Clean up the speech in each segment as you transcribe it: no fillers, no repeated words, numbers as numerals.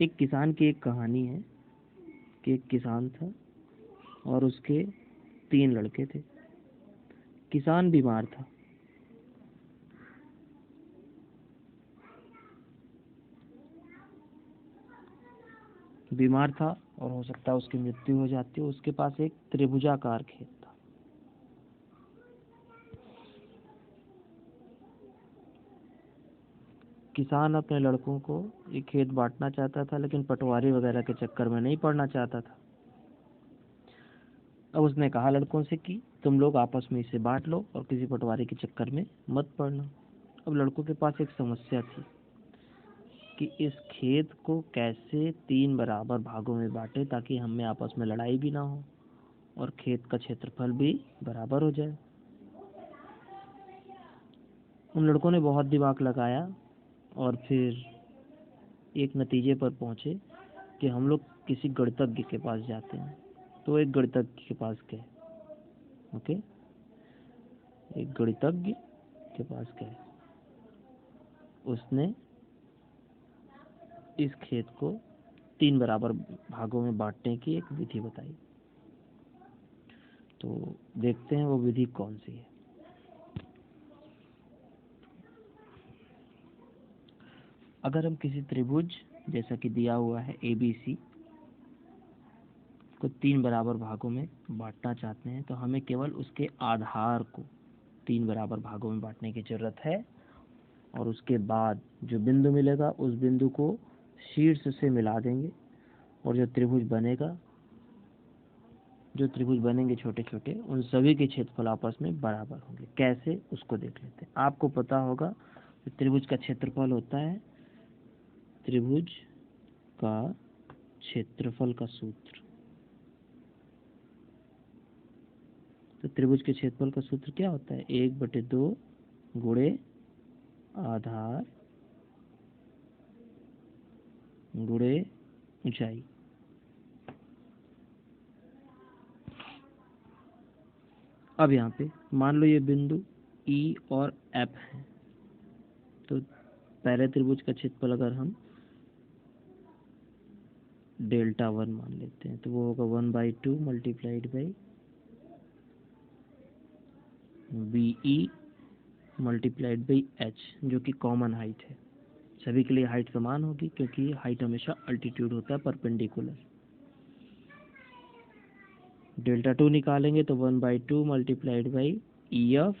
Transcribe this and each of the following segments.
एक किसान की एक कहानी है कि एक किसान था और उसके 3 लड़के थे। किसान बीमार था। बीमार था और हो सकता है उसकी मृत्यु हो जाती। उसके पास एक त्रिभुजाकार खेत था। किसान अपने लड़कों को ये खेत बांटना चाहता था, लेकिन पटवारी वगैरह के चक्कर में नहीं पड़ना चाहता था। अब उसने कहा लड़कों से कि तुम लोग आपस में इसे बांट लो और किसी पटवारी के चक्कर में मत पड़ना। अब लड़कों के पास एक समस्या थी कि इस खेत को कैसे 3 बराबर भागों में बांटे ताकि हमें आपस में लड़ाई भी ना हो और खेत का क्षेत्रफल भी बराबर हो जाए। उन लड़कों ने बहुत दिमाग लगाया और फिर एक नतीजे पर पहुंचे कि हम लोग किसी गणितज्ञ के पास जाते हैं। तो एक गणितज्ञ के पास गए। ओके, एक गणितज्ञ के पास गए। उसने इस खेत को 3 बराबर भागों में बांटने की एक विधि बताई। तो देखते हैं वो विधि कौन सी है। अगर हम किसी त्रिभुज जैसा कि दिया हुआ है ABC को 3 बराबर भागों में बांटना चाहते हैं तो हमें केवल उसके आधार को 3 बराबर भागों में बांटने की जरूरत है और उसके बाद जो बिंदु मिलेगा उस बिंदु को शीर्ष से मिला देंगे और जो त्रिभुज बनेंगे छोटे छोटे, उन सभी के क्षेत्रफल आपस में बराबर होंगे। कैसे, उसको देख लेते हैं। आपको पता होगा कि त्रिभुज का क्षेत्रफल होता है त्रिभुज का क्षेत्रफल का सूत्र। तो त्रिभुज के क्षेत्रफल का सूत्र क्या होता है? 1/2 गुणे आधार गुणे ऊंचाई। अब यहाँ पे मान लो ये बिंदु E और F है। तो पहले त्रिभुज का क्षेत्रफल अगर हम Δ1 मान लेते हैं तो वो होगा 1/2 multiplied by BE multiplied by H, जो कि कॉमन हाइट है। सभी के लिए हाइट समान होगी क्योंकि हाइट हमेशा अल्टीट्यूड होता है परपेंडिकुलर। Δ2 निकालेंगे तो 1/2 multiplied by EF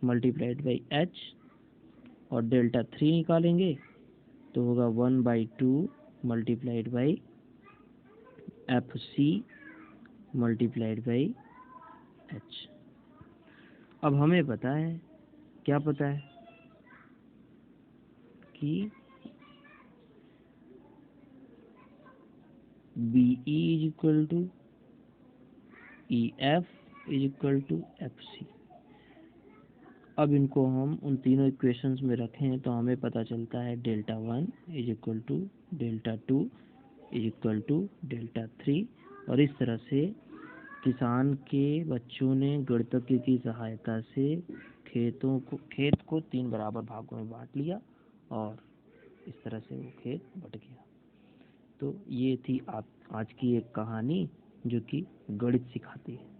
multiplied by H और Δ3 निकालेंगे तो होगा 1/2 multiplied by FC multiplied by H। अब हमें पता है, क्या पता है कि BE is equal to EF is equal to FC। अब इनको हम उन तीनों इक्वेशंस में रखें तो हमें पता चलता है Δ1 is equal to Δ2 is equal to Δ3। और इस तरह से किसान के बच्चों ने गणितज्ञ की सहायता से खेत को 3 बराबर भागों में बांट लिया और इस तरह से वो खेत बट गया। तो ये थी आज की एक कहानी जो कि गणित सिखाती है।